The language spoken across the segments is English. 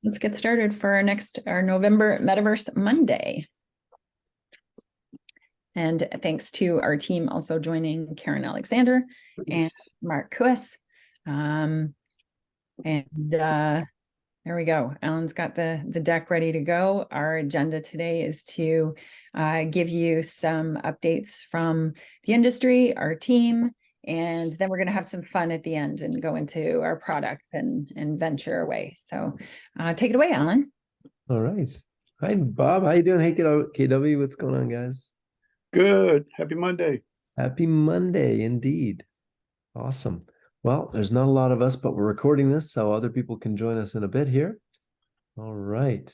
let's get started for our November Metaverse Monday. And thanks to our team also joining, Karen Alexander and Mark Kuis. There we go. Alan's got the deck ready to go. Our agenda today is to give you some updates from the industry, our team, and then we're going to have some fun at the end and go into our products and venture away. So take it away, Alan. All right. Hi, Bob. How you doing? Hey, KW. What's going on, guys? Good. Happy Monday. Happy Monday, indeed. Awesome. Well, there's not a lot of us, but we're recording this so other people can join us in a bit here. All right.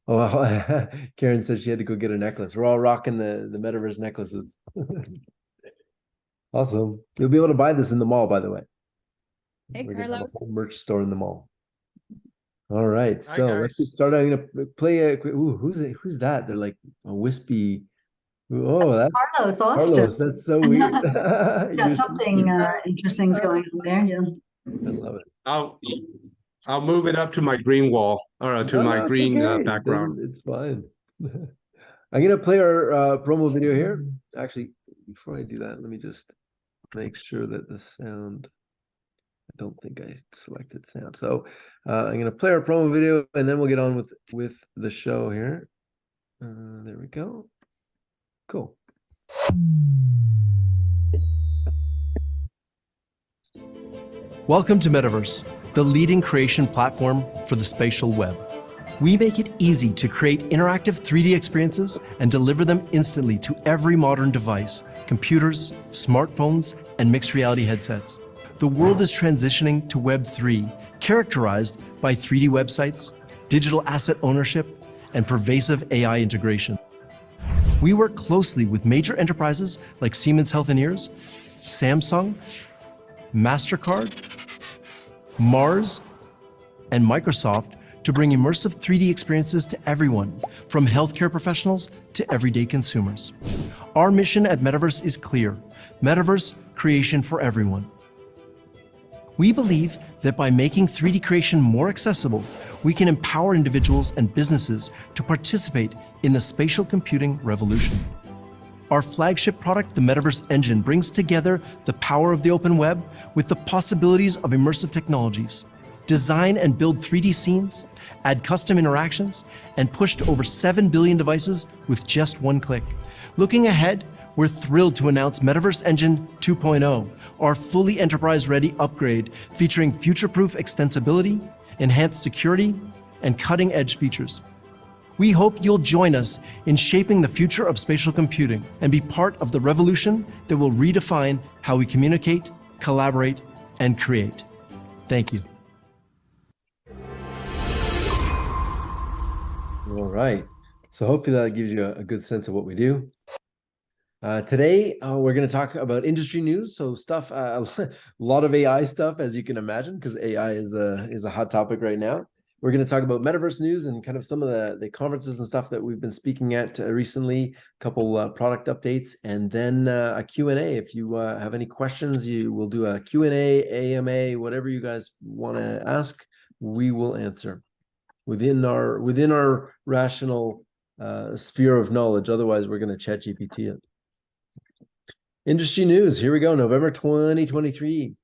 Oh, well, Karen said she had to go get a necklace. We're all rocking the Metaverse necklaces. Awesome. You'll be able to buy this in the mall, by the way. Hey, We're gonna have a Carlos. whole merch store in the mall. All right. So let's get started. I'm gonna play a quick. Ooh, who's that? They're like a wispy. Oh, that's Carlos Austin. Carlos. That's so weird. Yeah, something interesting's going on there. Yeah. I love it. I'll move it up to my green wall or to my green background. It's fine. I'm gonna play our promo video here. Actually, before I do that, let me just make sure that the sound. I don't think I selected sound, so I'm gonna play our promo video, and then we'll get on with the show here. There we go. Cool. Welcome to Metaverse, the leading creation platform for the spatial web. We make it easy to create interactive 3D experiences and deliver them instantly to every modern device, computers, smartphones, and mixed reality headsets. The world is transitioning to Web 3, characterized by 3D websites, digital asset ownership, and pervasive AI integration. We work closely with major enterprises like Siemens Healthineers, Samsung, MasterCard, Mars, and Microsoft to bring immersive 3D experiences to everyone, from healthcare professionals to everyday consumers. Our mission at Metaverse is clear: Metaverse creation for everyone. We believe that by making 3D creation more accessible, we can empower individuals and businesses to participate in the spatial computing revolution. Our flagship product, the Metaverse Engine, brings together the power of the open web with the possibilities of immersive technologies. Design and build 3D scenes, add custom interactions, and push to over 7 billion devices with just one click. Looking ahead, we're thrilled to announce Metaverse Engine 2.0, our fully enterprise-ready upgrade featuring future-proof extensibility, enhanced security, and cutting-edge features. We hope you'll join us in shaping the future of spatial computing and be part of the revolution that will redefine how we communicate, collaborate, and create. Thank you. All right. So hopefully that gives you a good sense of what we do. Today, we're going to talk about industry news. So stuff, a lot of AI stuff, as you can imagine, because AI is a hot topic right now. We're going to talk about Metaverse news and kind of some of the conferences and stuff that we've been speaking at recently, a couple product updates, and then a Q&A. If you have any questions, we'll do a Q&A, AMA, whatever you guys want to ask, we will answer within our rational sphere of knowledge. Otherwise, we're going to chat GPT it. Industry news. Here we go. November 2023.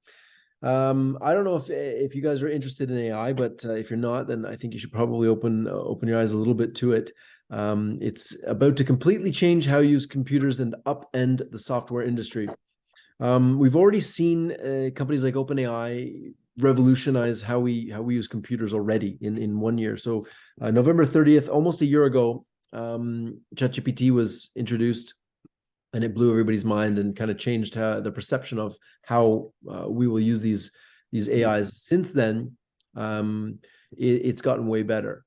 I don't know if you guys are interested in AI, but if you're not, then I think you should probably open your eyes a little bit to it. It's about to completely change how you use computers and upend the software industry. We've already seen companies like OpenAI revolutionize how we use computers already in 1 year. So November 30th, almost a year ago, ChatGPT was introduced. And it blew everybody's mind and kind of changed the perception of how we will use these AIs. Since then, it's gotten way better,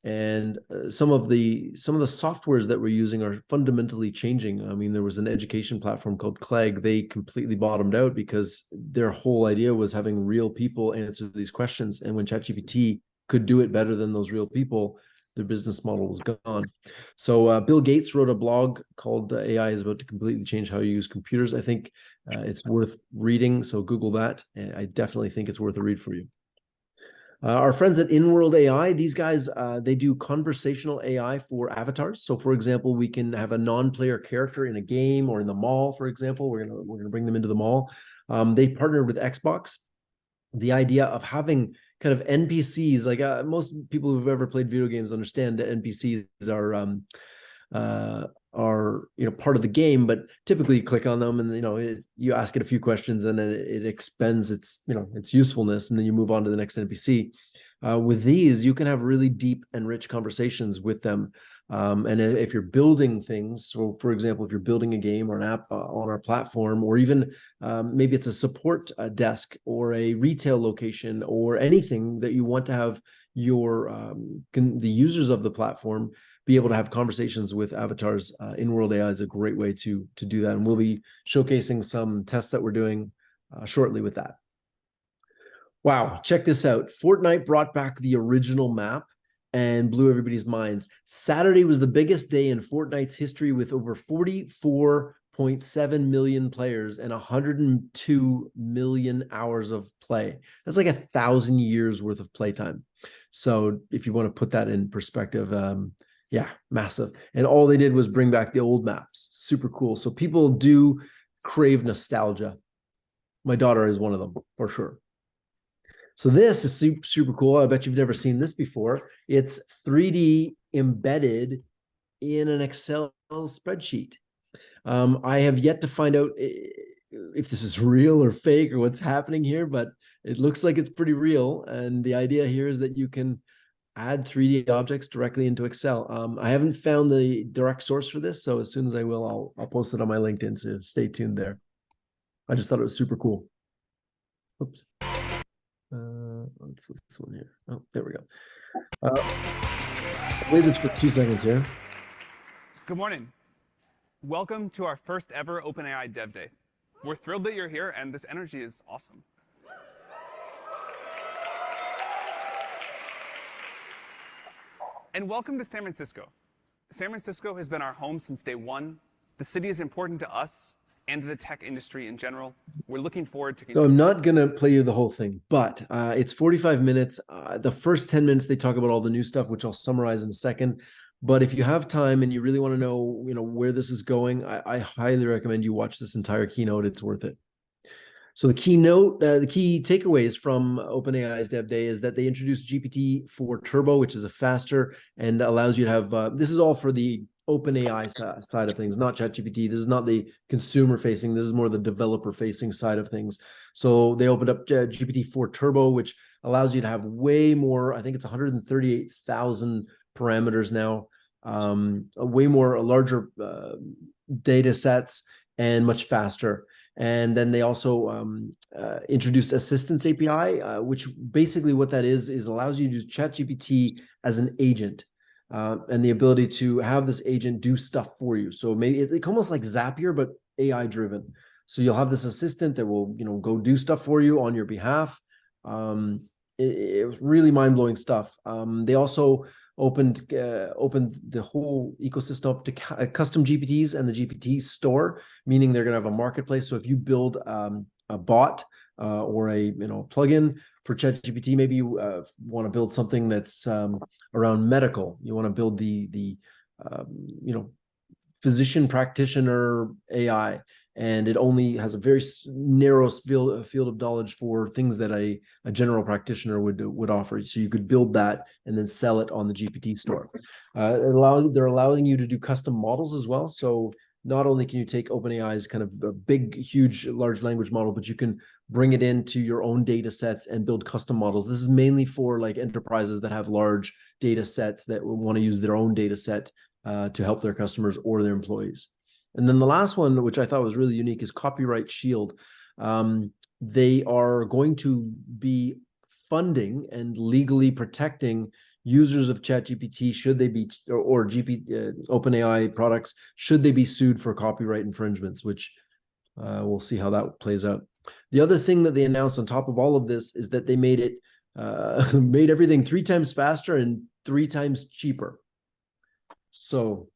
and some of the softwares that we're using are fundamentally changing. I mean, there was an education platform called Clegg. They completely bottomed out because their whole idea was having real people answer these questions. And when ChatGPT could do it better than those real people, their business model was gone. So Bill Gates wrote a blog called AI is about to completely change how you use computers. I think it's worth reading, so Google that. I definitely think it's worth a read for you. Our friends at InWorld AI, these guys, they do conversational AI for avatars. So, for example, we can have a non-player character in a game or in the mall. For example, we're gonna bring them into the mall. They partnered with Xbox. The idea of having kind of NPCs, like most people who've ever played video games understand that NPCs are part of the game, but typically you click on them and you ask it a few questions and then it expends its its usefulness, and then you move on to the next NPC. With these, you can have really deep and rich conversations with them. And if you're building things, so for example, if you're building a game or an app on our platform, or even maybe it's a support desk or a retail location or anything that you want to have the users of the platform be able to have conversations with avatars, InWorld AI is a great way to do that. And we'll be showcasing some tests that we're doing shortly with that. Wow, check this out. Fortnite brought back the original map and blew everybody's minds. Saturday was the biggest day in Fortnite's history with over 44.7 million players and 102 million hours of play. That's like 1,000 years worth of playtime. So if you want to put that in perspective, yeah, massive. And all they did was bring back the old maps. Super cool. So people do crave nostalgia. My daughter is one of them, for sure. So this is super cool. I bet you've never seen this before. It's 3D embedded in an Excel spreadsheet. I have yet to find out if this is real or fake or what's happening here, but it looks like it's pretty real. And the idea here is that you can add 3D objects directly into Excel. I haven't found the direct source for this, so as soon as I will, I'll post it on my LinkedIn, so stay tuned there. I just thought it was super cool. Oops. What's this one here? Oh, there we go. I'll play this for 2 seconds here. Good morning. Welcome to our first ever OpenAI Dev Day. We're thrilled that you're here, and this energy is awesome. And welcome to San Francisco. San Francisco has been our home since day one. The city is important to us and to the tech industry in general. We're looking forward to... So I'm not going to play you the whole thing, but it's 45 minutes. The first 10 minutes, they talk about all the new stuff, which I'll summarize in a second. But if you have time and you really want to know, where this is going, I highly recommend you watch this entire keynote. It's worth it. So the keynote, the key takeaways from OpenAI's Dev Day is that they introduced GPT-4 Turbo, which is a faster and allows you to have, this is all for the OpenAI side of things, not ChatGPT. This is not the consumer facing. This is more the developer facing side of things. So they opened up GPT-4 Turbo, which allows you to have way more, I think it's 138,000 parameters now, a larger data sets and much faster. And then they also introduced Assistance API, which basically what that is allows you to use ChatGPT as an agent and the ability to have this agent do stuff for you. So maybe it's almost like Zapier, but AI driven. So you'll have this assistant that will, go do stuff for you on your behalf. It was really mind-blowing stuff. They also opened the whole ecosystem up to custom GPTs and the GPT store, meaning they're going to have a marketplace. So if you build a bot or a plugin for ChatGPT, maybe you want to build something that's around medical. You want to build the physician practitioner AI, and it only has a very narrow field of knowledge for things that a general practitioner would offer. So you could build that and then sell it on the GPT store. They're allowing you to do custom models as well. So not only can you take OpenAI's kind of a big, huge, large language model, but you can bring it into your own data sets and build custom models. This is mainly for like enterprises that have large data sets that want to use their own data set to help their customers or their employees. And then the last one, which I thought was really unique, is Copyright Shield. They are going to be funding and legally protecting users of ChatGPT should they be, or OpenAI products, should they be sued for copyright infringements, which we'll see how that plays out. The other thing that they announced on top of all of this is that they made everything 3 times faster and 3 times cheaper. So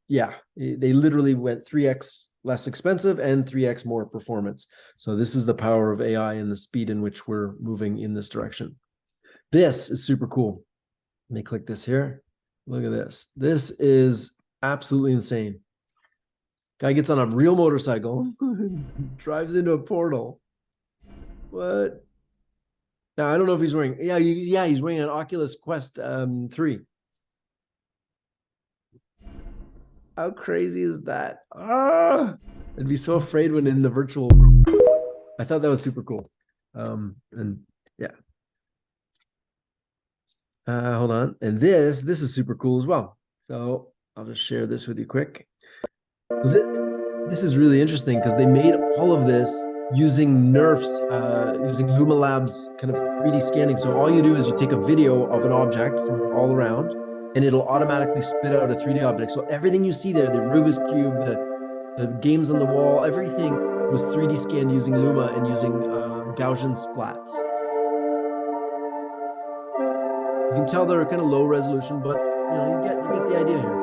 yeah, they literally went 3x less expensive and 3x more performance. So this is the power of AI and the speed in which we're moving in this direction. This is super cool. Let me click this here. Look at this. This is absolutely insane. Guy gets on a real motorcycle, drives into a portal. What? Now, I don't know if he's wearing, he's wearing an Oculus Quest 3. How crazy is that? I'd be so afraid when in the virtual room. I thought that was super cool. And yeah. Hold on. And this is super cool as well. So I'll just share this with you quick. This is really interesting because they made all of this using using Luma Labs kind of 3D scanning. So all you do is you take a video of an object from all around, and it'll automatically spit out a 3D object. So everything you see there, the Rubik's Cube, the games on the wall, everything was 3D scanned using Luma and using Gaussian splats. You can tell they're kind of low resolution, but you get the idea here.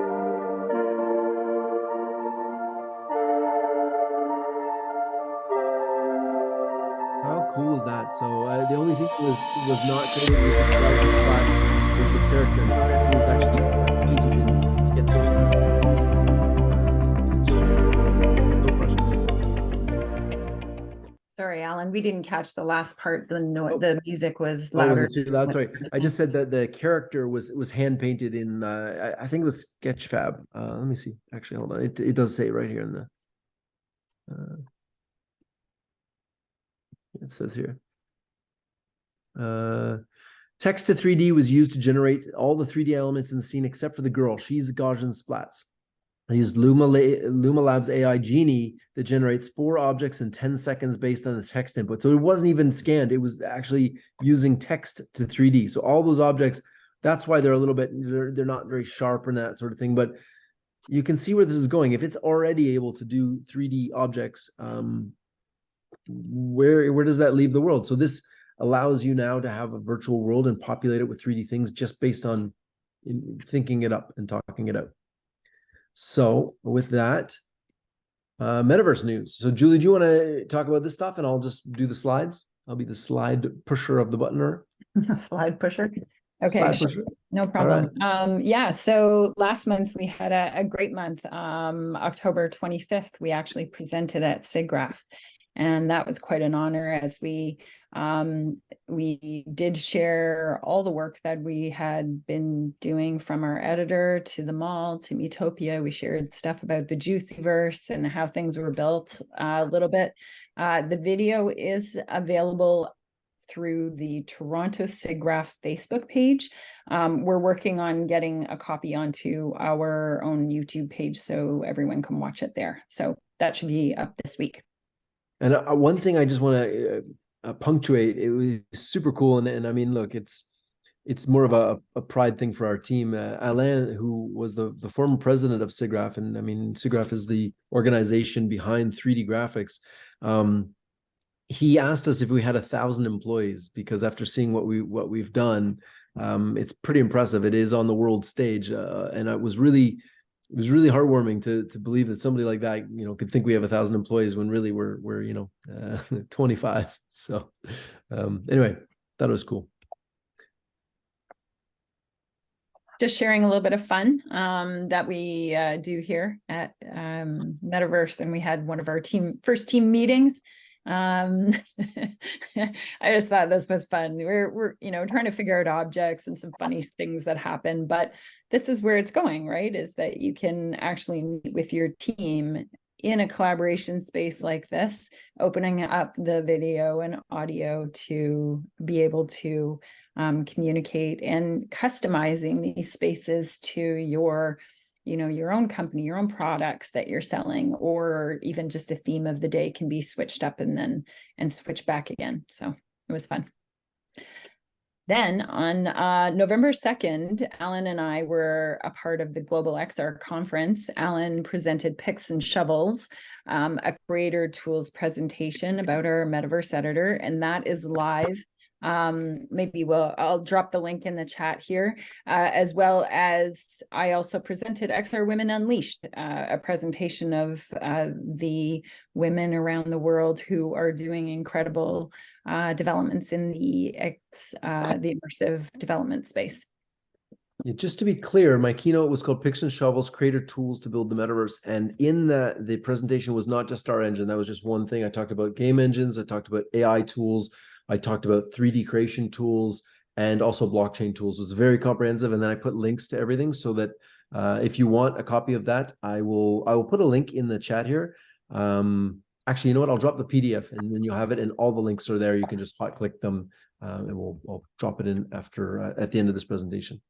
How cool is that? So the only thing that was not created with the Gaussian splats was the character. The character was actually painted in sketch. No pressure. Sorry, Alan, we didn't catch the last part. The music was louder. Too loud. Sorry, I just said that the character was hand painted in. I think it was Sketchfab. Let me see. Actually, hold on. It does say right here in the. It says here. Text to 3D was used to generate all the 3D elements in the scene except for the girl. She's Gaussian splats. I used Luma Labs AI Genie that generates 4 objects in 10 seconds based on the text input. So it wasn't even scanned. It was actually using text to 3D. So all those objects, that's why they're a little bit, they're not very sharp and that sort of thing. But you can see where this is going. If it's already able to do 3D objects, where does that leave the world? So this allows you now to have a virtual world and populate it with 3D things just based on thinking it up and talking it out. So with that, metaverse news. So Julie, do you want to talk about this stuff and I'll just do the slides? I'll be the slide pusher of the buttoner. Slide pusher. Okay, Slide sure. pusher. No problem. So last month we had a great month. October 25th, we actually presented at SIGGRAPH. And that was quite an honor as we did share all the work that we had been doing from our editor to the mall to Metopia. We shared stuff about the Juicyverse and how things were built a little bit. The video is available through the Toronto SIGGRAPH Facebook page. We're working on getting a copy onto our own YouTube page so everyone can watch it there. So that should be up this week. And one thing I just want to punctuate, it was super cool. And I mean, look, it's more of a pride thing for our team. Alain, who was the former president of SIGGRAPH, and I mean, SIGGRAPH is the organization behind 3D graphics. He asked us if we had 1,000 employees, because after seeing what we've done, it's pretty impressive. It is on the world stage. And it was really heartwarming to believe that somebody like that, could think we have 1,000 employees when really we're 25. So anyway, thought it was cool. Just sharing a little bit of fun that we do here at Metaverse, and we had one of our first team meetings. I just thought this was fun. We're trying to figure out objects and some funny things that happen, but this is where it's going, right? Is that you can actually meet with your team in a collaboration space like this, opening up the video and audio to be able to communicate and customizing these spaces to your own company, your own products that you're selling, or even just a theme of the day can be switched up and switch back again. So it was fun. Then on November 2nd, Alan and I were a part of the Global XR conference. Alan presented Picks and Shovels, a creator tools presentation about our Metaverse editor, and that is live Maybe I'll drop the link in the chat here, as well as I also presented XR Women Unleashed, a presentation of the women around the world who are doing incredible developments in the immersive development space. Yeah, just to be clear, my keynote was called Picks and Shovels, Creator Tools to Build the Metaverse. And in that, the presentation was not just Star Engine. That was just one thing. I talked about game engines. I talked about AI tools. I talked about 3D creation tools and also blockchain tools. It was very comprehensive. And then I put links to everything so that if you want a copy of that, I will put a link in the chat here. Actually, you know what? I'll drop the PDF and then you'll have it, and all the links are there. You can just hot click them, and I'll drop it in after at the end of this presentation.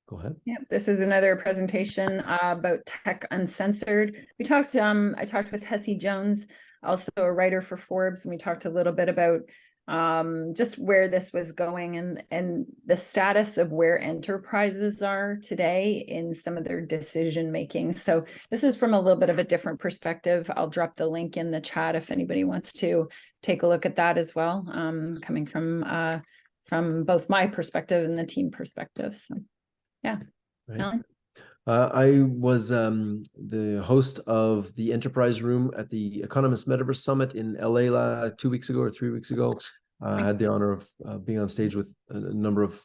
Go ahead. Yep, this is another presentation about Tech Uncensored. I talked with Hessie Jones, also a writer for Forbes, and we talked a little bit about just where this was going and the status of where enterprises are today in some of their decision making. So this is from a little bit of a different perspective. I'll drop the link in the chat if anybody wants to take a look at that as well, coming from both my perspective and the team perspective. So. Yeah. Right. I was the host of the Enterprise Room at the Economist Metaverse Summit in LA 2 weeks ago or 3 weeks ago. I had the honor of being on stage with a number of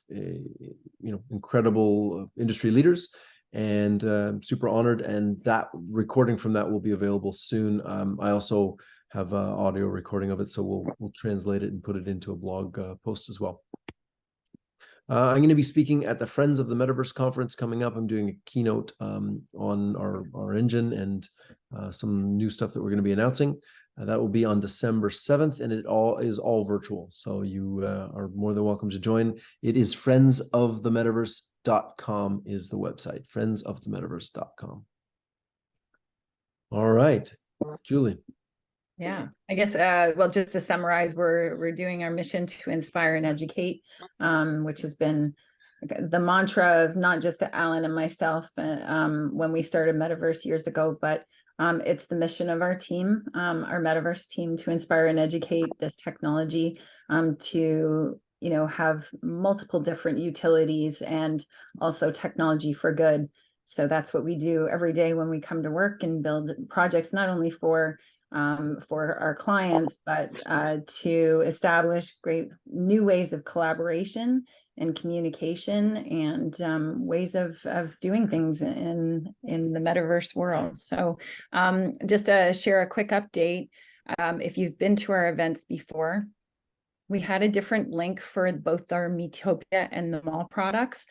incredible industry leaders, and super honored. And that recording from that will be available soon. I also have an audio recording of it, so we'll translate it and put it into a blog post as well. I'm going to be speaking at the Friends of the Metaverse conference coming up. I'm doing a keynote on our engine and some new stuff that we're going to be announcing. That will be on December 7th, and it is all virtual. So you are more than welcome to join. It is friendsofthemetaverse.com is the website, friendsofthemetaverse.com. All right, Julie. Yeah, I guess, well, just to summarize, we're doing our mission to inspire and educate, which has been the mantra of not just Alan and myself when we started Metaverse years ago, but it's the mission of our team, our Metaverse team, to inspire and educate this technology to have multiple different utilities and also technology for good. So that's what we do every day when we come to work and build projects, not only for our clients, but to establish great new ways of collaboration and communication and ways of doing things in the metaverse world. So just to share a quick update, if you've been to our events before, we had a different link for both our Metopia and the mall products.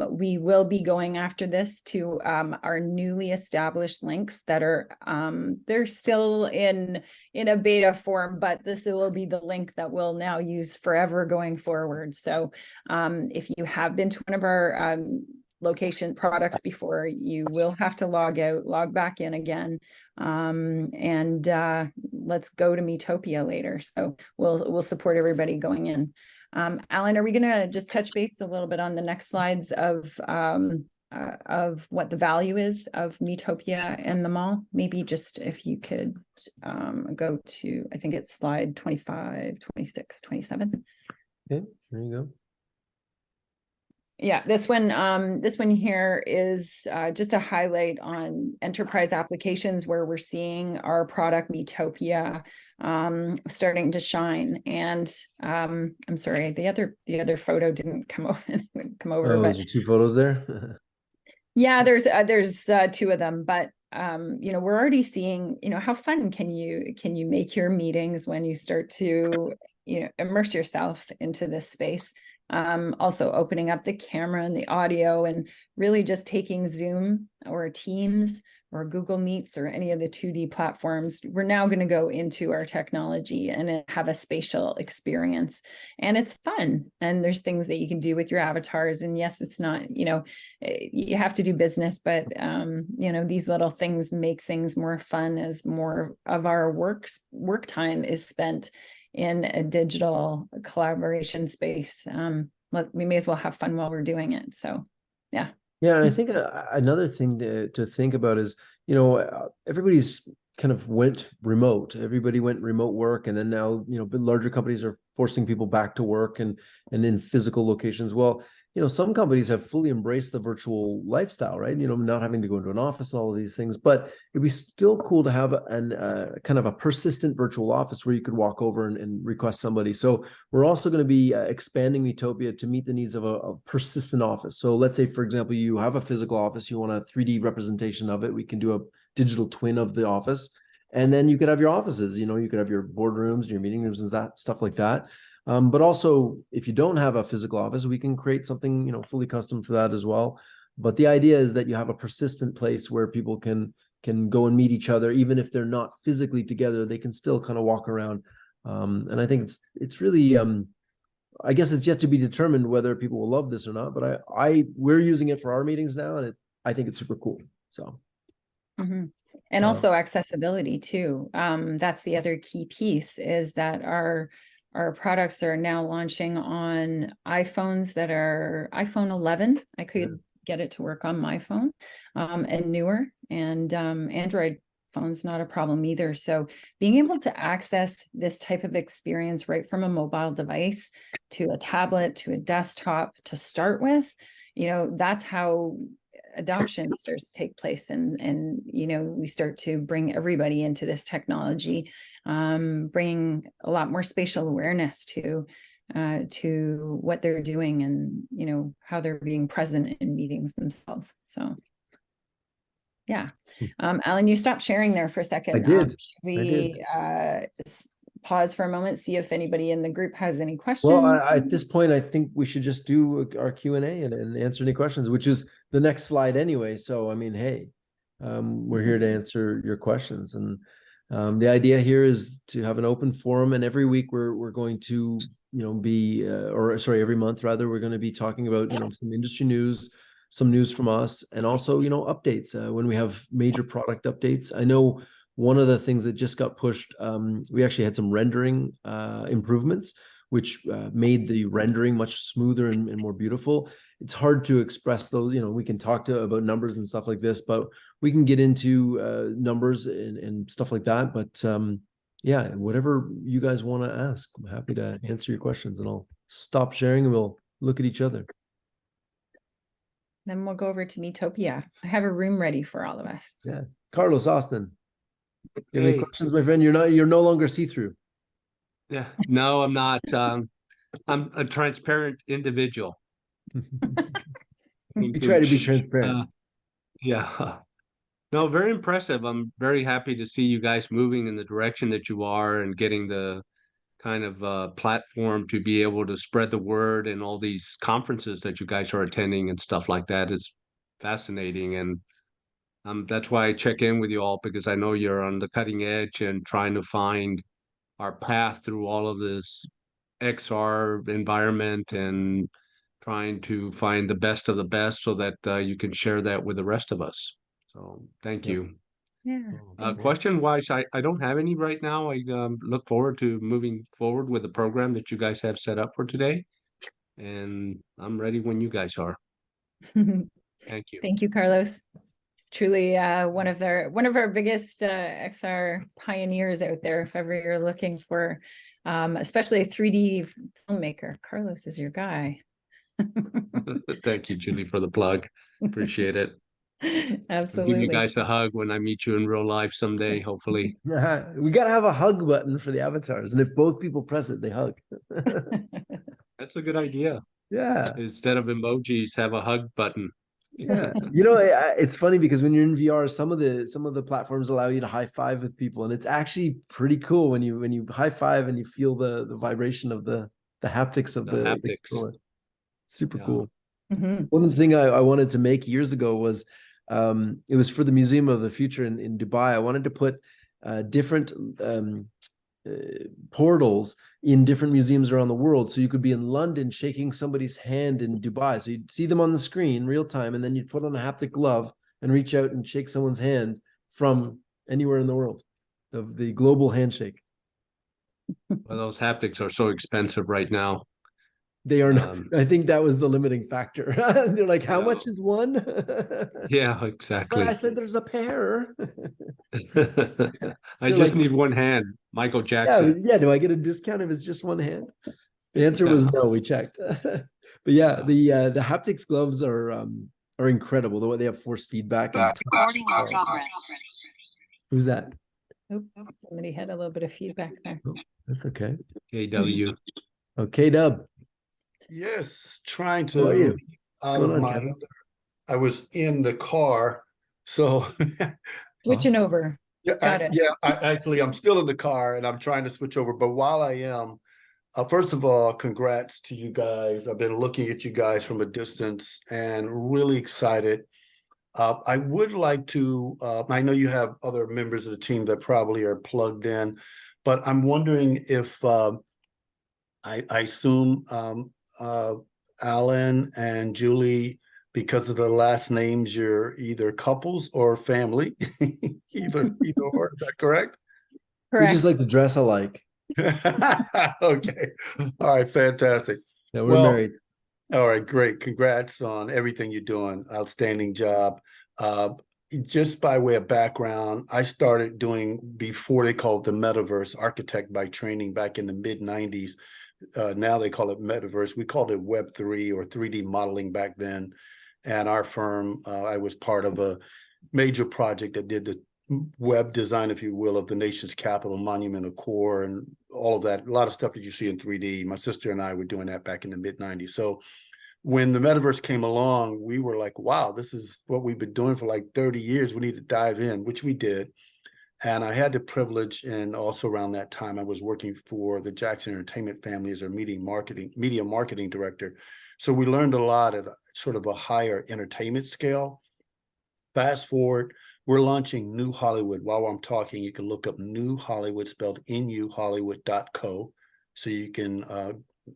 We will be going after this to our newly established links that are they're still in a beta form, but this will be the link that we'll now use forever going forward. So if you have been to one of our location products before, you will have to log back in again, and let's go to Metopia later. So we'll support everybody going in. Alan, are we going to just touch base a little bit on the next slides of what the value is of Metopia and the mall? Maybe just if you could go to, I think it's slide 25, 26, 27. Okay, there you go. Yeah, this one here is just a highlight on enterprise applications where we're seeing our product Metopia starting to shine. And I'm sorry, the other photo didn't come over. Oh, but there's 2 photos there. yeah, there's 2 of them, but we're already seeing, how fun can you make your meetings when you start to immerse yourselves into this space. Also opening up the camera and the audio and really just taking Zoom or Teams or Google Meets or any of the 2D platforms. We're now going to go into our technology and have a spatial experience, and it's fun. And there's things that you can do with your avatars. And yes, it's not, you have to do business, but these little things make things more fun as more of our work time is spent in a digital collaboration space. We may as well have fun while we're doing it. So, yeah. Yeah, and I think another thing to think about is, everybody's kind of went remote. Everybody went remote work, and then now, you know, larger companies are forcing people back to work and in physical locations. Well, you know, some companies have fully embraced the virtual lifestyle, right? You know, not having to go into an office and all of these things, but it'd be still cool to have an kind of a persistent virtual office where you could walk over and request somebody. So we're also going to be expanding Metopia to meet the needs of a persistent office. So let's say, for example, you have a physical office, you want a 3D representation of it. We can do a digital twin of the office, and then you could have your offices. You know, you could have your boardrooms, your meeting rooms, and that stuff like that. But also, if you don't have a physical office, we can create something, you know, fully custom for that as well. But the idea is that you have a persistent place where people can go and meet each other, even if they're not physically together. They can still kind of walk around, and I think it's really. I guess it's yet to be determined whether people will love this or not. But we're using it for our meetings now, and I think it's super cool. So. Mm-hmm. And also accessibility too. That's the other key piece, is that our products are now launching on iPhones that are iPhone 11. I could get it to work on my phone, and newer, and Android phone's not a problem either. So being able to access this type of experience right from a mobile device to a tablet to a desktop to start with, you know, that's how adoption starts to take place, and you know, we start to bring everybody into this technology, bringing a lot more spatial awareness to what they're doing, and you know, how they're being present in meetings themselves. So yeah. Alan, you stopped sharing there for a second. I did. Should we pause for a moment, see if anybody in the group has any questions? Well, at this point, I think we should just do our Q&A and answer any questions, which is the next slide anyway. So, I mean, hey, we're here to answer your questions. And the idea here is to have an open forum. And every week we're going to, you know, be, every month rather, we're going to be talking about, you know, some industry news, some news from us, and also, you know, updates when we have major product updates. I know one of the things that just got pushed, we actually had some rendering improvements, which made the rendering much smoother and more beautiful. It's hard to express those, you know, we can talk about numbers and stuff like this, but we can get into numbers and stuff like that. But yeah, whatever you guys want to ask, I'm happy to answer your questions, and I'll stop sharing and we'll look at each other. Then we'll go over to Metopia. I have a room ready for all of us. Yeah. Carlos, Austin, you have any Hey. questions, my friend? You're no longer see-through. Yeah, no, I'm not. I'm a transparent individual. We try to be transparent. Yeah. No, very impressive. I'm very happy to see you guys moving in the direction that you are and getting the kind of platform to be able to spread the word, and all these conferences that you guys are attending and stuff like that is fascinating. And that's why I check in with you all, because I know you're on the cutting edge and trying to find our path through all of this XR environment, and trying to find the best of the best so that you can share that with the rest of us. So thank you. Yeah. Question wise, I don't have any right now. I look forward to moving forward with the program that you guys have set up for today. And I'm ready when you guys are. Thank you. Thank you, Carlos. Truly one of our biggest XR pioneers out there. If ever you're looking for especially a 3D filmmaker, Carlos is your guy. Thank you, Julie, for the plug. Appreciate it. Absolutely. I'll give you guys a hug when I meet you in real life someday, hopefully. We got to have a hug button for the avatars, and if both people press it, they hug. That's a good idea. Yeah. Instead of emojis, have a hug button. Yeah. You know, it's funny because when you're in VR, some of the platforms allow you to high five with people, and it's actually pretty cool when you high five and you feel the vibration of the haptics of the haptics. controller. Super Yeah. cool. Mm-hmm. One thing I wanted to make years ago was it was for the Museum of the Future in Dubai. I wanted to put different portals in different museums around the world, so you could be in London shaking somebody's hand in Dubai, so you'd see them on the screen real time, and then you'd put on a haptic glove and reach out and shake someone's hand from anywhere in the world. The global handshake. Well, those haptics are so expensive right now. They are not. I think that was the limiting factor. They're like, how Yeah. much is one? Yeah, exactly. But I said there's a pair. I You're just like- need one hand, Michael Yeah, Jackson. yeah. Do I get a discount if it's just one hand? The answer was Yeah. no. We checked. But yeah, the haptics gloves are incredible. The way they have force feedback and touch. Recording in progress. Who's that? Oh, somebody had a little bit of feedback there. Oh, that's okay. KW. Okay, Dub. Yes, trying How are to you? out going of on, my. Kevin? I was in the car, so Switching over. yeah, Got it. I'm still in the car and I'm trying to switch over. But while I am, first of all, congrats to you guys. I've been looking at you guys from a distance and really excited. I would like to. I know you have other members of the team that probably are plugged in, but I'm wondering if I assume Alan and Julie, because of the last names, you're either couples or family. either or, is that correct? We Correct. just like to dress alike. Okay. All right, fantastic. Yeah, we're Well, married. All right, great. Congrats on everything you're doing. Outstanding job. Just by way of background, I started doing before they called the metaverse architect by training back in the mid 90s. Now they call it metaverse. We called it Web3 or 3D modeling back then. And our firm, I was part of a major project that did the web design, if you will, of the nation's capital, monument of core, and all of that. A lot of stuff that you see in 3D. My sister and I were doing that back in the mid 90s. So when the metaverse came along, we were like, wow, this is what we've been doing for like 30 years. We need to dive in, which we did. And I had the privilege, and also around that time, I was working for the Jackson Entertainment family as their media marketing director. So we learned a lot at sort of a higher entertainment scale. Fast forward, we're launching New Hollywood. While I'm talking, you can look up New Hollywood, spelled nuhollywood.co. So you can,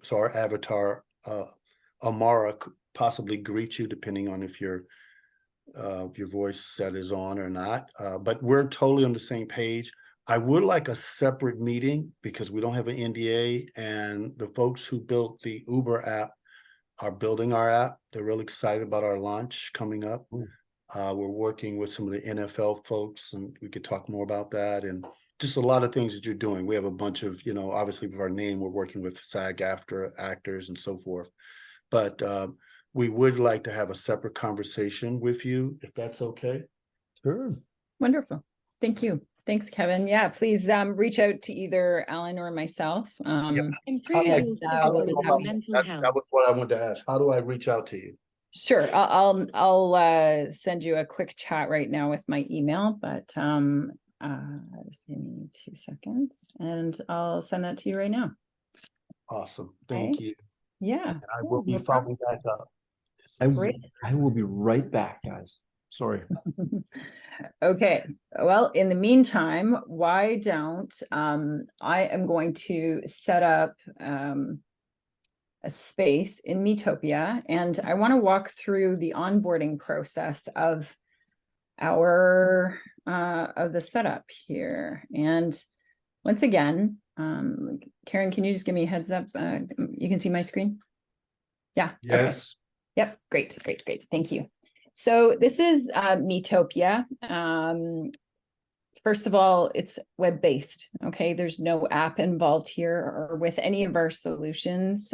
so our avatar, Amara, could possibly greet you, depending on if your voice set is on or not. But we're totally on the same page. I would like a separate meeting because we don't have an NDA, and the folks who built the Uber app are building our app. They're really excited about our launch coming up. We're working with some of the NFL folks, and we could talk more about that, and just a lot of things that you're doing. We have a bunch of, obviously with our name, we're working with SAG-AFTRA actors and so forth. But we would like to have a separate conversation with you, if that's okay. Sure. Wonderful. Thank you. Thanks, Kevin. Yeah, please reach out to either Alan or myself. Improving How do I physical go and about mental that? health. That was what I wanted to ask. How do I reach out to you? Sure. I'll send you a quick chat right now with my email, but just give me 2 seconds and I'll send that to you right now. Awesome. Thank you. Yeah. And I will be no problem. following back up. I will be right back, guys. Sorry. Okay, well, in the meantime, why don't I am going to set up a space in Metopia, and I want to walk through the onboarding process of our of the setup here. And once again, Karen, can you just give me a heads up? You can see my screen? Yeah. Okay. Yes. Yep, great. Thank you. So this is Metopia. First of all, it's web-based, okay? There's no app involved here, or with any of our solutions.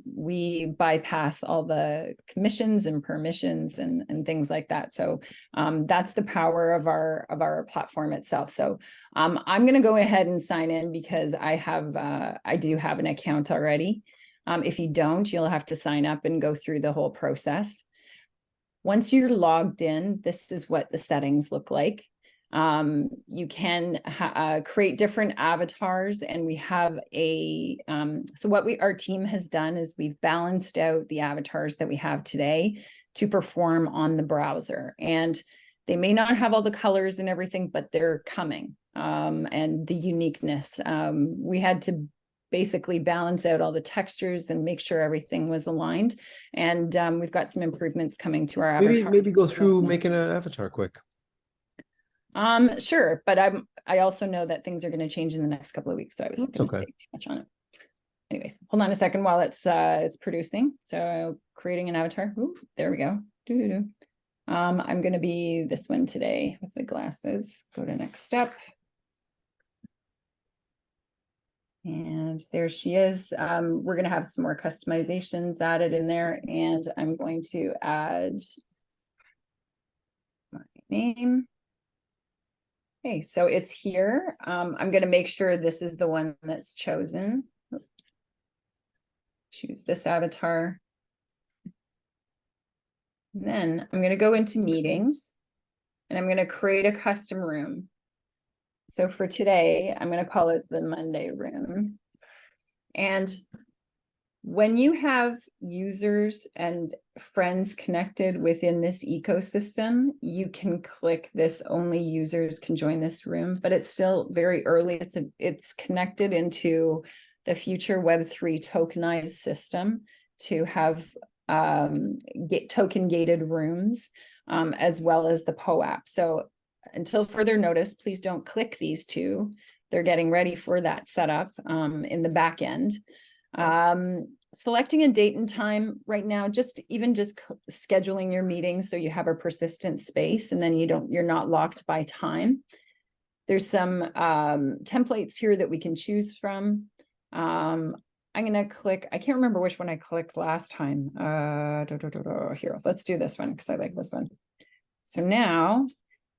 We bypass all the commissions and permissions and things like that. So that's the power of our platform itself. So I'm gonna go ahead and sign in because I do have an account already. If you don't, you'll have to sign up and go through the whole process. Once you're logged in, this is what the settings look like. You can create different avatars, and we have so what our team has done is we've balanced out the avatars that we have today to perform on the browser. And they may not have all the colors and everything, but they're coming, and the uniqueness. We had to basically balance out all the textures and make sure everything was aligned. And we've got some improvements coming to our avatars. Maybe go through making an avatar quick. Sure, but I also know that things are going to change in the next couple of weeks, so I wasn't going to stay too much on it. Anyways, hold on a second while it's producing. So creating an avatar. Ooh, there we go. I'm going to be this one today with the glasses. Go to next step. And there she is. We're going to have some more customizations added in there, and I'm going to add my name. Okay, so it's here. I'm going to make sure this is the one that's chosen. Choose this avatar. And then I'm going to go into meetings, and I'm going to create a custom room. So for today, I'm going to call it the Monday room. And when you have users and friends connected within this ecosystem, you can click this only users can join this room, but it's still very early. It's connected into the future Web3 tokenized system to have token gated rooms, as well as the PO app. So until further notice, please don't click these two. They're getting ready for that setup in the back end. Selecting a date and time right now, just scheduling your meetings so you have a persistent space, and then you're not locked by time. There's some templates here that we can choose from. I'm gonna click, I can't remember which one I clicked last time. Here, let's do this one because I like this one. So now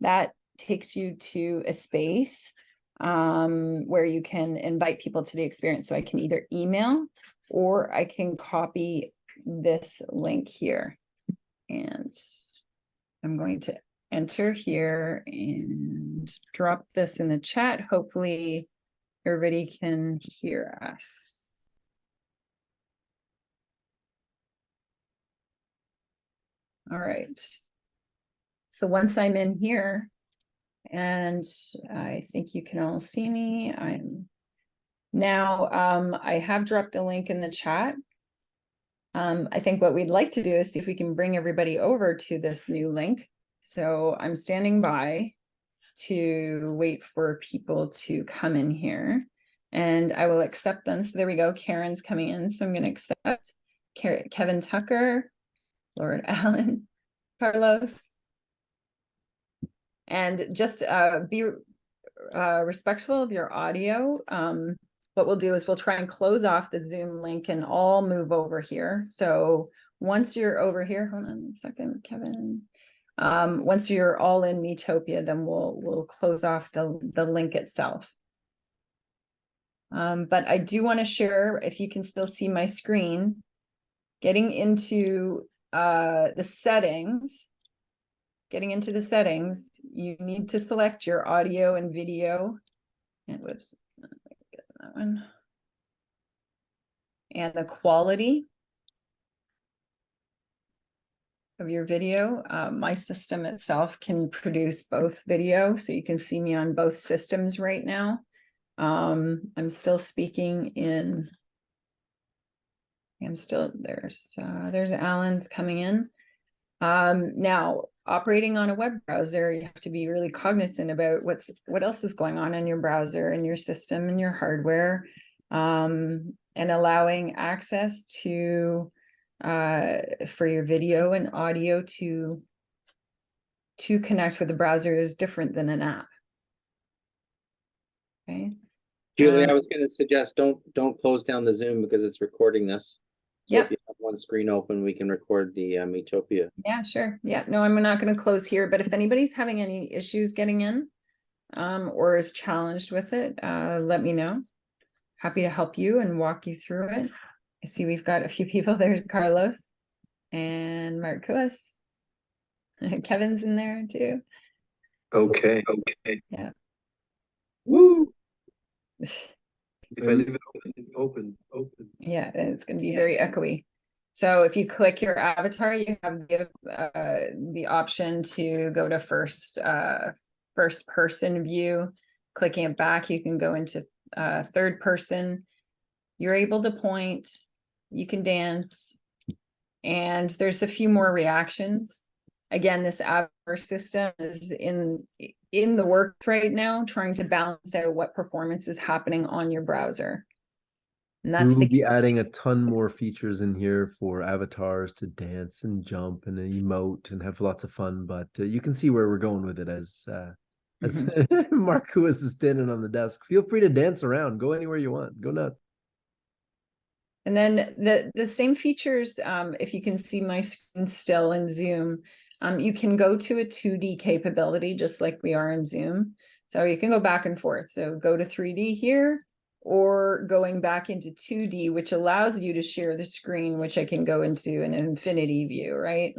that takes you to a space where you can invite people to the experience. So I can either email or I can copy this link here. And I'm going to enter here and drop this in the chat. Hopefully everybody can hear us. All right. So once I'm in here, and I think you can all see me. I'm now, I have dropped the link in the chat. I think what we'd like to do is see if we can bring everybody over to this new link. So I'm standing by to wait for people to come in here, and I will accept them. So there we go. Karen's coming in. So I'm going to accept Kevin Tucker, Lord Allen, Carlos. And just be respectful of your audio. What we'll do is we'll try and close off the Zoom link and all move over here. So once you're over here, hold on a second, Kevin. Once you're all in Metopia, then we'll close off the link itself. But I do want to share, if you can still see my screen, getting into the settings. Getting into the settings, you need to select your audio and video. And whoops, get that one. And the quality of your video. My system itself can produce both video, so you can see me on both systems right now. I'm still speaking in. I'm still there's Alan's coming in. Now, operating on a web browser, you have to be really cognizant about what else is going on in your browser and your system and your hardware, and allowing access to for your video and audio to connect with the browser is different than an app. Okay. Julie, I was going to suggest don't close down the Zoom because it's recording this. So Yep. if you have one screen open, we can record the Metopia. Yeah, sure. Yeah, no, I'm not going to close here, but if anybody's having any issues getting in, or is challenged with it, let me know. Happy to help you and walk you through it. I see we've got a few people. There's Carlos and Marcos. Kevin's in there too. Okay. Yeah. Woo! If I leave it open. Yeah, it's going to be very echoey. So if you click your avatar, you have the option to go to first person view. Clicking it back, you can go into third person. You're able to point, you can dance, and there's a few more reactions. Again, this METAVRSE system is in the works right now, trying to balance out what performance is happening on your browser. And We that's will the be adding a ton more features in here for avatars to dance and jump and emote and have lots of fun. But you can see where we're going with it as Marcus is standing on the desk. Feel free to dance around. Go anywhere you want. Go nuts. And then the same features, if you can see my screen still in Zoom, you can go to a 2D capability just like we are in Zoom. So you can go back and forth. So go to 3D here, or going back into 2D, which allows you to share the screen, which I can go into an infinity view, right?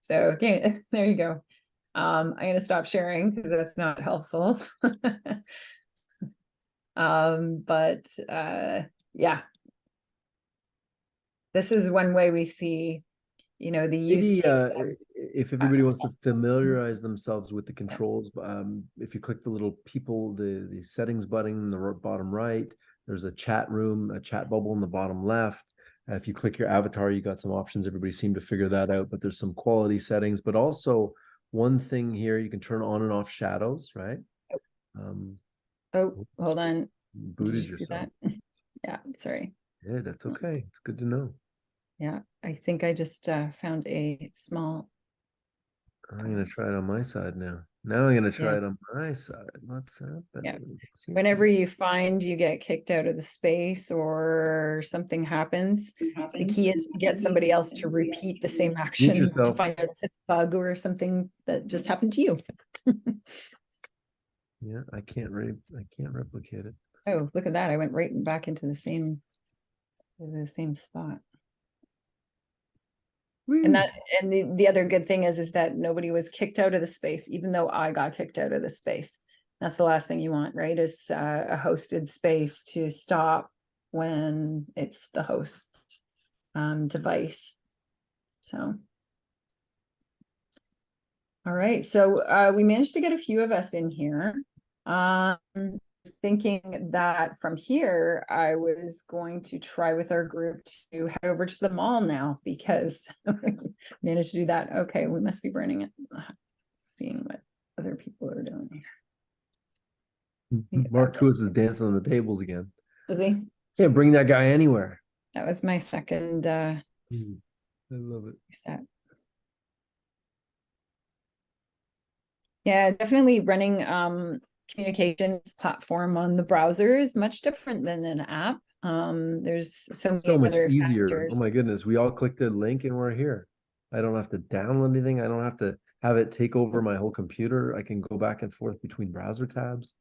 So, okay, there you go. I'm going to stop sharing because that's not helpful. But yeah, this is one way we see, you know, the use Maybe case. if everybody wants to familiarize themselves with the controls, if you click the little people, the settings button in the bottom right, there's a chat room, a chat bubble in the bottom left. If you click your avatar, you got some options. Everybody seemed to figure that out, but there's some quality settings, but also one thing here, you can turn on and off shadows, right? Oh, hold on. Did Booted you see yourself. that? Yeah, sorry. Yeah, that's okay. It's good to know. Yeah, I think I just found a small. I'm gonna try it on my side now. Now I'm gonna try Yeah. it on my side. What's happening? Yeah. Let's see. Whenever you find you get kicked out of the space or something happens, the key is to get somebody else to repeat the same action to yourself. find out if it's a bug or something that just happened to you. Yeah, I can't replicate it. Oh, look at that. I went right back into the same spot. And that, and the other good thing is that nobody was kicked out of the space, even though I got kicked out of the space. That's the last thing you want, right? Is a hosted space to stop when it's the host device. So, all right. So we managed to get a few of us in here. Thinking that from here, I was going to try with our group to head over to the mall now because we managed to do that. Okay, we must be burning it. Seeing what other people are doing here. Marcus is dancing on the tables again. Is he? Can't bring that guy anywhere. That was my second I love it. set. Yeah, definitely running communications platform on the browser is much different than an app. There's so many So much other easier. factors. Oh my goodness. We all click the link and we're here. I don't have to download anything. I don't have to have it take over my whole computer. I can go back and forth between browser tabs.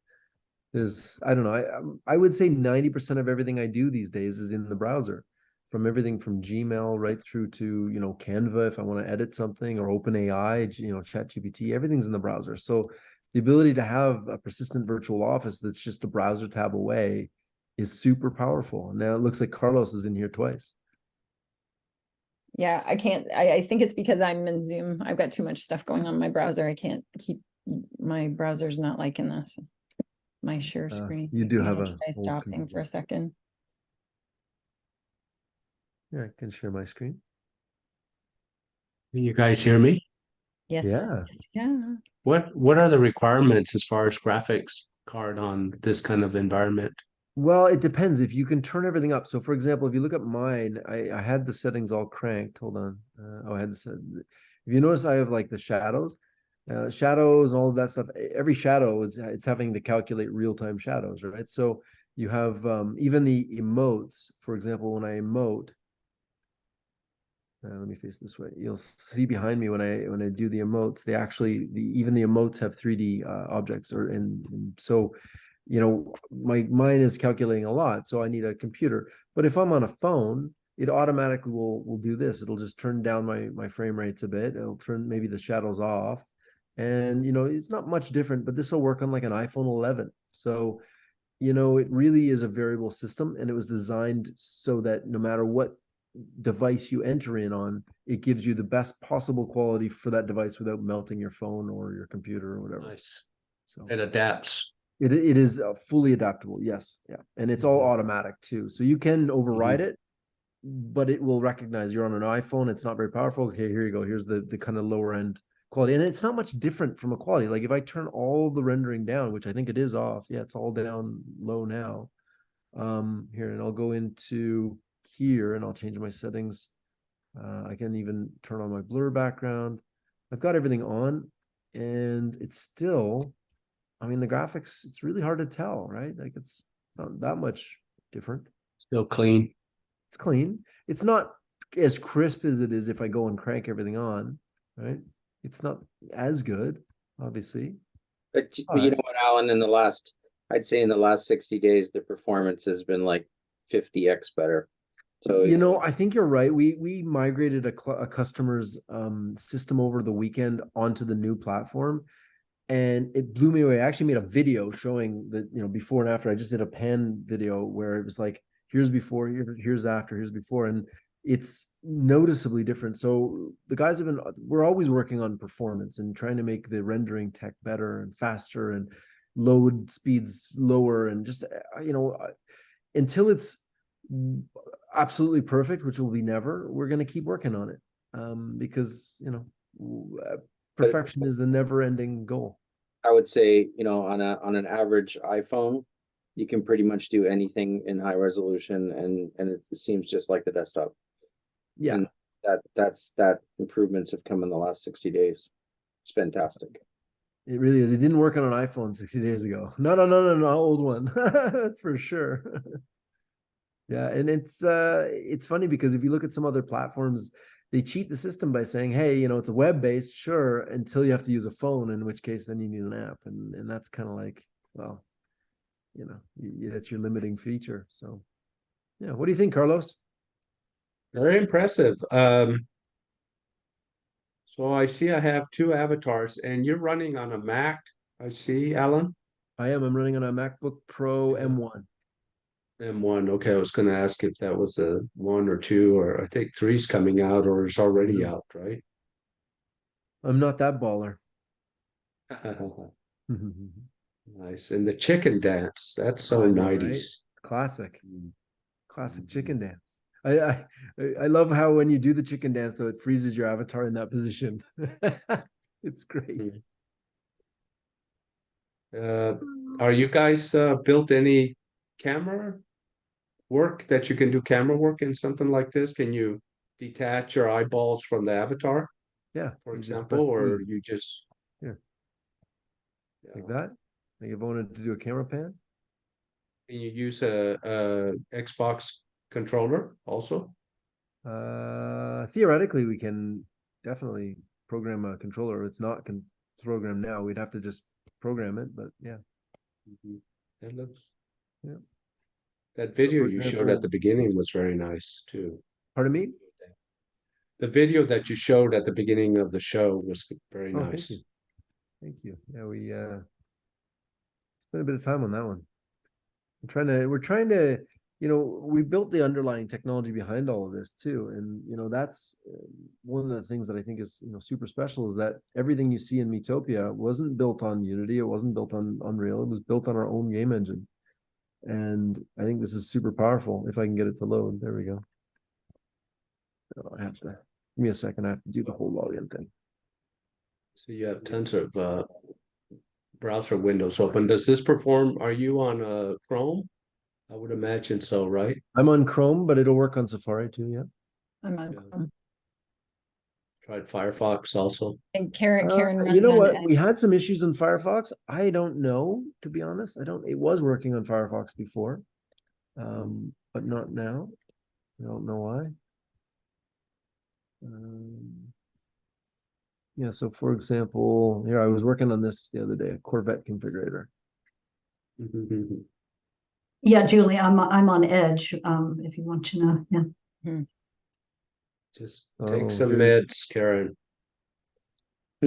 I don't know. I would say 90% of everything I do these days is in the browser, from everything from Gmail right through to, Canva if I want to edit something, or OpenAI, ChatGPT, everything's in the browser. So the ability to have a persistent virtual office that's just a browser tab away is super powerful. Now it looks like Carlos is in here twice. Yeah, I can't, I think it's because I'm in Zoom. I've got too much stuff going on my browser. I can't keep, my browser's not liking this. My share screen. You do have Try a old stopping computer. for a second. Yeah, I can share my screen. Can you guys hear me? Yes. Yeah. Yes, yeah. What are the requirements as far as graphics card on this kind of environment? Well, it depends if you can turn everything up. So for example, if you look at mine, I had the settings all cranked. Hold on. I had this. If you notice, I have like the shadows and all of that stuff. Every shadow it's having to calculate real-time shadows, right? So you have even the emotes. For example, when I emote, let me face this way. You'll see behind me when I do the emotes, they actually even the emotes have 3D objects, and so mine is calculating a lot, so I need a computer. But if I'm on a phone, it automatically will do this. It'll just turn down my frame rates a bit. It'll turn maybe the shadows off, and it's not much different. But this will work on like an iPhone 11. So it really is a variable system, and it was designed so that no matter what device you enter in on, it gives you the best possible quality for that device without melting your phone or your computer or whatever. Nice. So It adapts. it is fully adaptable. Yes. Yeah. And it's all automatic too. So you can override it, but it will recognize you're on an iPhone. It's not very powerful. Okay, here you go. Here's the kind of lower end quality. And it's not much different from a quality. Like if I turn all the rendering down, which I think it is off. Yeah, it's all down low now. Here, and I'll go into here and I'll change my settings. I can even turn on my blur background. I've got everything on, and it's still, I mean, the graphics, it's really hard to tell, right? Like it's not that much different. Still clean. It's clean. It's not as crisp as it is if I go and crank everything on, right? It's not as good, obviously. But you know what, Alan, I'd say in the last 60 days, the performance has been like 50x better. So, you know, I think you're right. We migrated a customer's system over the weekend onto the new platform, and it blew me away. I actually made a video showing the, you know, before and after. I just did a pan video where it was like, here's before, here's after, here's before, and it's noticeably different. So the guys we're always working on performance and trying to make the rendering tech better and faster and load speeds lower, and just, you know, until it's absolutely perfect, which will be never, we're going to keep working on it, because, you know, perfection is a never-ending goal. I would say, you know, on an average iPhone, you can pretty much do anything in high resolution, and it seems just like the desktop. Yeah, And that improvements have come in the last 60 days. It's fantastic. it really is. It didn't work on an iPhone 60 days ago. No, old one. That's for sure. Yeah, and it's funny because if you look at some other platforms, they cheat the system by saying, hey, you know, it's a web-based, sure, until you have to use a phone, in which case then you need an app. And that's kind of like, well, you know, that's your limiting feature. So, yeah, what do you think, Carlos? Very impressive. So I see I have two avatars, and you're running on a Mac. I see, Alan. I'm running on a MacBook Pro M1. M1. Okay, I was going to ask if that was a 1 or 2, or I think 3's coming out or is already out, right? I'm not that baller. Nice. And the chicken dance, that's so I know, 90s. right? Classic chicken dance. I love how when you do the chicken dance, though, it freezes your avatar in that position. It's great. Are you guys built any camera work that you can do camera work in something like this? Can you detach your eyeballs from the avatar, Yeah, for you just example, press or E. you just Here. Like that? Like if I wanted to do a camera pan? can you use a Xbox controller also? Theoretically, we can definitely program a controller. It's not programmed now. We'd have to just program it, but yeah. That looks, Yeah. that video for you showed example- at the beginning was very nice too. Pardon me? The video that you showed at the beginning of the show was very Oh, nice. thank you. Thank you. Yeah, we spent a bit of time on that one. We're trying to, you know, we built the underlying technology behind all of this too. And, you know, that's one of the things that I think is, you know, super special, is that everything you see in Metopia wasn't built on Unity. It wasn't built on Unreal. It was built on our own game engine. And I think this is super powerful. If I can get it to load, there we go. Oh, I have to, give me a second. I have to do the whole login thing. So you have tons of browser windows open. Does this perform? Are you on Chrome? I would imagine so, right? I'm on Chrome, but it'll work on Safari too. Yeah. I'm on Yeah. Chrome. Tried Firefox also. And Karen You know runs on what? We had some issues in Firefox. I don't know, to be honest. It was working on Firefox before, but not now. I don't know why. Yeah, so for example, here I was working on this the other day, a Corvette configurator. Yeah, Julie, I'm on Edge, if you want to know. Yeah. Just take some here. meds, Karen.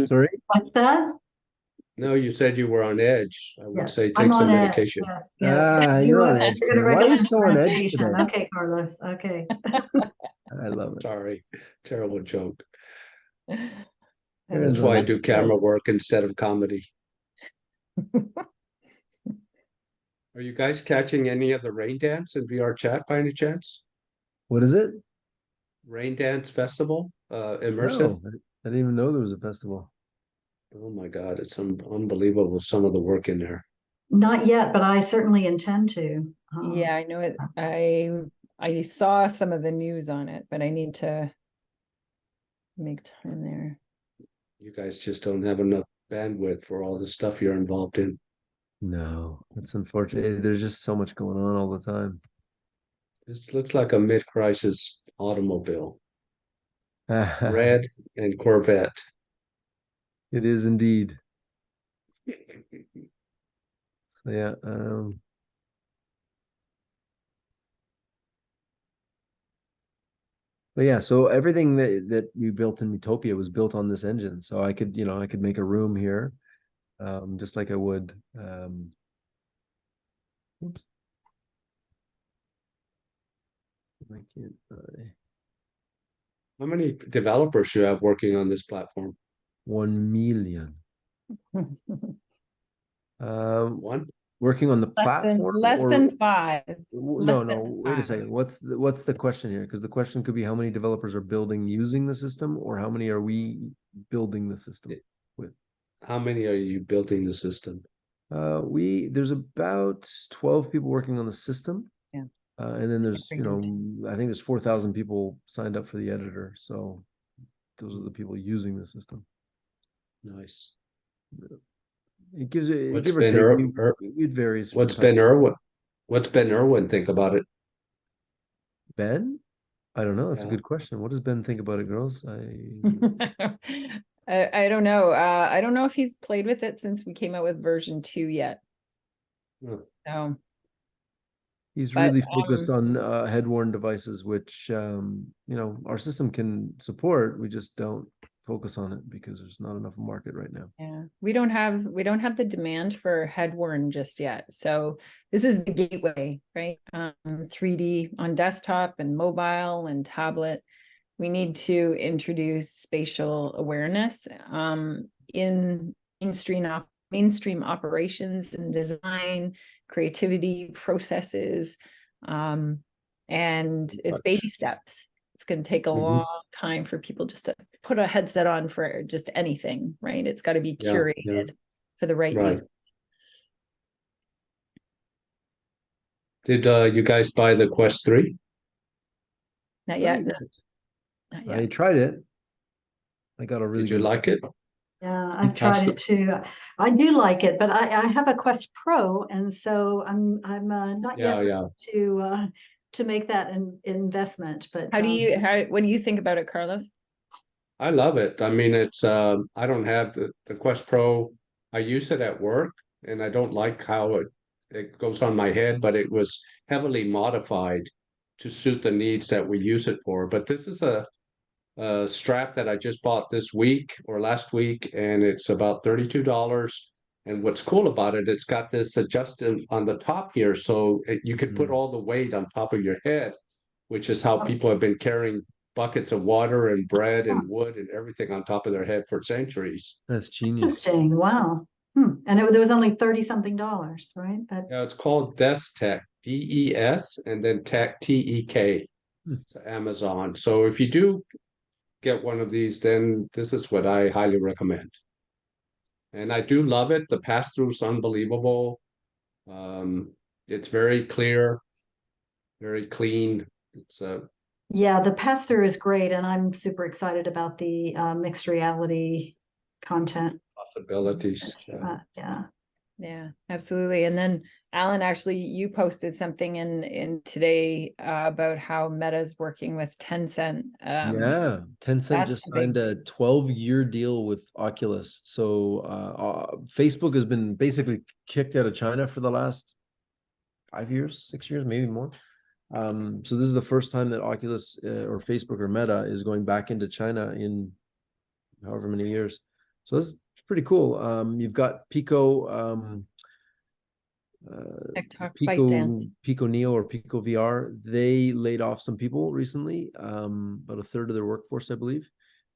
Sorry? What's that? No, you said you were on edge. I would Yes, say I'm take some on Edge. medication. Yes, yes. You're on Edge. You're gonna Why are you recommend so on Edge medication. today? Okay, Carlos. Okay. I love it. Sorry, terrible joke. That That's is- why I that's do good. camera work instead of comedy. Are you guys catching any of the Rain Dance in VR chat by any chance? What is it? Rain Dance Festival, immersive. No, I didn't even know there was a festival. Oh my God, it's unbelievable some of the work in there. Not yet, but I certainly intend to. Yeah, I know it. I saw some of the news on it, but I need to make time there. You guys just don't have enough bandwidth for all the stuff you're involved in. No, it's unfortunate. There's just so much going on all the time. This looks like a mid-crisis automobile, red and Corvette. It is indeed. So yeah, but yeah, so everything that we built in Metopia was built on this engine. So I could, I could make a room here, just like I would. Oops. I can't. How many developers you have working on this platform? 1 million. One? Working on the platform. Less or- than 5. No, less no. than Wait a 5. second. What's the question here? Because the question could be how many developers are building using the system, or how many are we building the system with? How many are you building the system? There's about 12 people working on the system. Yeah. And then there's, Figured. I think there's 4,000 people signed up for the editor. So those are the people using the system. Nice. It gives it, What's give or Ben take, it varies. What's from time Ben to- Irwin? What's Ben Irwin think about it? Ben? I don't know. That's a Yeah. good question. What does Ben think about it, girls? I don't know. I don't know if he's played with it since we came out with version 2 yet. Huh. So He's But, really focused on head-worn devices, which our system can support. We just don't focus on it because there's not enough market right now. yeah, we don't have the demand for head worn just yet. So this is the gateway, right? 3D on desktop and mobile and tablet. We need to introduce spatial awareness in mainstream operations and design, creativity, processes, and it's baby steps. It's going to take a Mhm. long time for people just to put a headset on for just anything, right? It's got to be Yeah, curated yeah. for the right Right. use. Did you guys buy the Quest 3? Not yet. Not Not I yet. tried it. I got a really Did you good. like it? Yeah, You I've tried passed it too. I do like it, but I have a Quest Pro, and so I'm not Yeah, yet yeah. to make that an investment. But What do you think about it, Carlos? I love it. I mean, it's I don't have the Quest Pro. I use it at work and I don't like how it goes on my head, but it was heavily modified to suit the needs that we use it for. But this is a strap that I just bought this week or last week, and it's about $32. And what's cool about it, it's got this adjustment on the top here, so you could put all the weight on top of your head, which is how people have been carrying buckets of water and bread and wood and everything on top of their head for centuries. That's genius. interesting. Wow. And there was only $30-something, right? That Yeah, it's called Desk Tech, DES, and then Tech, TEK. It's Amazon. So if you do get one of these, then this is what I highly recommend. And I do love it. The pass-through is unbelievable. It's very clear, very clean. It's Yeah, the pass-through is great, and I'm super excited about the mixed reality content. possibilities. Yeah. Yeah, absolutely. And then Alan, actually, you posted something in today about how Meta's working with Tencent. Yeah, Tencent that's just a big- signed a 12-year deal with Oculus. So Facebook has been basically kicked out of China for the last 5 years, 6 years, maybe more. So this is the first time that Oculus or Facebook or Meta is going back into China in however many years. So this is pretty cool. You've got Pico, TikTok Pico Neo or Pico VR. They laid off some people recently, about a third of their workforce, I believe.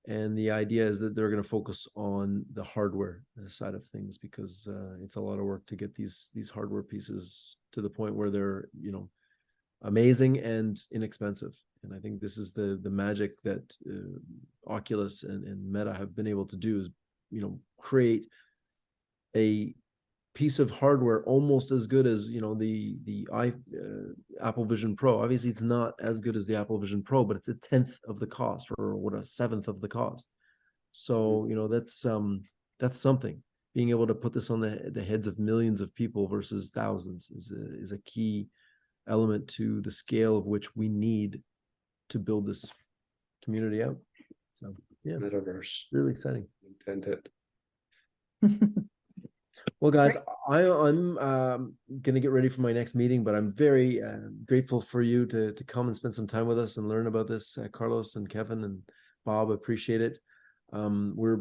And the idea is that they're going to focus on the hardware side of things because it's a lot of work to get these hardware pieces to the point where they're amazing and inexpensive. And I think this is the magic that Oculus and Meta have been able to do is create a piece of hardware almost as good as, you know, the Apple Vision Pro. Obviously, it's not as good as the Apple Vision Pro, but it's a 10th of the cost, or what, a 7th of the cost. So, you know, that's something. Being able to put this on the heads of millions of people versus thousands is a key element to the scale of which we need to build this community out. So yeah, Metaverse really exciting. intended. Well, guys, I'm gonna get ready for my next meeting, but I'm very grateful for you to come and spend some time with us and learn about this. Carlos and Kevin and Bob, appreciate it. We're,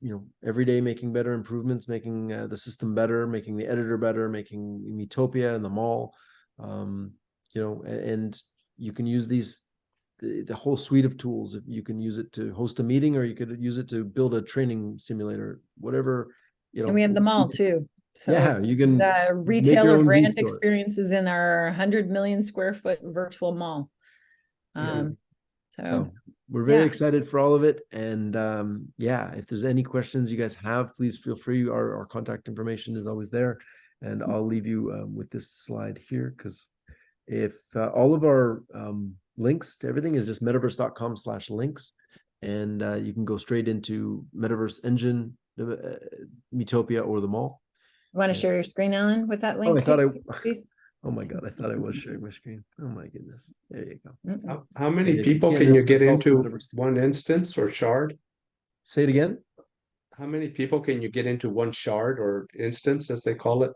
you know, every day making better improvements, making the system better, making the editor better, making Metopia and the mall. You know, and you can use the whole suite of tools. If you can use it to host a meeting, or you could use it to build a training simulator, whatever, you know. And we have them all too. So yeah, you can the make retail your or own brand V-store. experiences in our 100 million square foot virtual mall. So we're very yeah. excited for all of it. And yeah, if there's any questions you guys have, please feel free. Our contact information is always there. And I'll leave you with this slide here, because if all of our links to everything is just metaverse.com/links, and you can go straight into Metaverse Engine, Metopia, or the mall. You want to share your screen, Alan, with that link? Oh, I thought please. Oh my God, I thought I was sharing my screen. Oh my goodness. There you go. How many Yeah, you people scan can this, you but get it's also into Metaverse. one instance or shard? Say it again. How many people can you get into one shard or instance, as they call it?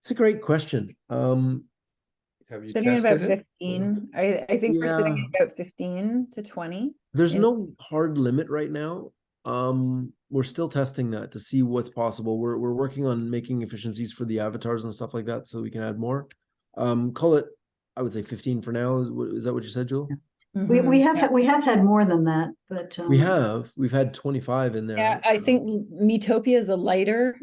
It's a great question. Have you Sitting at about tested it? 15. I think we're sitting Yeah. at about 15 to 20. There's in- no hard limit right now. We're still testing that to see what's possible. We're working on making efficiencies for the avatars and stuff like that, so we can add more. Call it, I would say 15 for now. Is that what you said, Jewel? We Mhm. we have had more than that, but We've had 25 in there. Yeah, I think Metopia is a lighter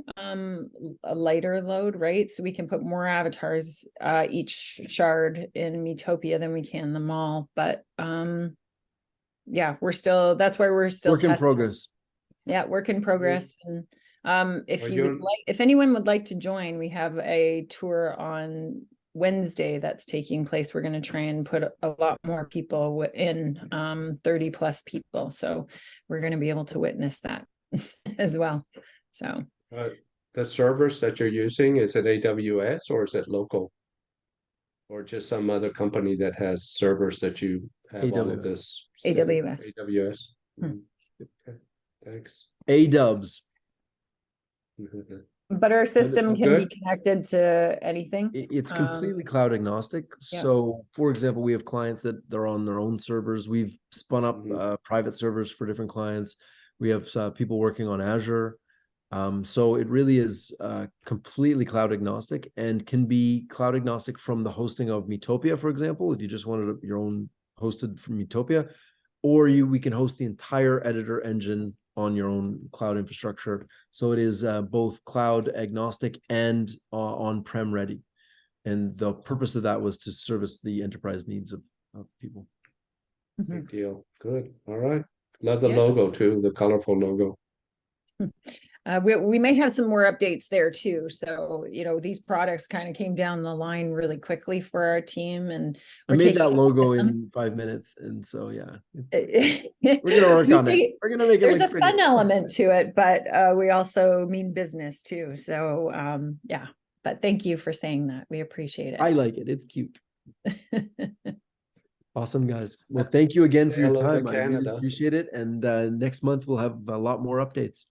load, right? So we can put more avatars each shard in Metopia than we can the mall. But yeah, that's why we're still Work in testing. progress. Yeah, work in progress. And if Are you would you- like, if anyone would like to join, we have a tour on Wednesday that's taking place. We're going to try and put a lot more people in, 30 plus people. So we're going to be able to witness that as well. So The servers that you're using, is it AWS or is it local? Or just some other company that has servers that you have all of AWS. this? AWS. AWS. Hmm. Okay, thanks. A-dubs. but our system can be good. connected to anything. It's completely cloud agnostic. yeah. So, for example, we have clients that they're on their own servers. We've spun up Mhm. private servers for different clients. We have people working on Azure. So it really is completely cloud agnostic, and can be cloud agnostic from the hosting of Metopia, for example, if you just wanted your own hosted from Metopia, or we can host the entire editor engine on your own cloud infrastructure. So it is both cloud agnostic and on-prem ready. And the purpose of that was to service the enterprise needs of people. Big deal. Good. All right. Love the Yeah. logo too, the colorful logo. We may have some more updates there too. So, these products kind of came down the line really quickly for our team, and I made that logo in 5 minutes. And so, yeah, we're going to work on it. We're going to make it There's look a pretty. fun element to it, but we also mean business too. So, yeah, but thank you for saying that. We appreciate it. I like it. It's cute. Awesome, guys. Well, thank you again for your Say hello to time. I really Canada. appreciate it. And next month we'll have a lot more updates.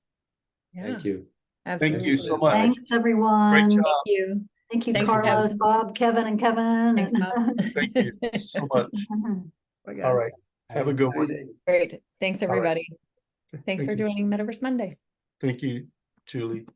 Thank you. Absolutely. Thank you so much. thanks everyone. Great job. Thank you. Thank you, Thanks, Carlos, Kevin. Bob, Kevin, and Kevin. Thanks, Bob. Thank you so much. All right. Have a good one. Great. Thanks, All right. everybody. Thanks Thank for you. joining Metaverse Monday. Thank you, Julie.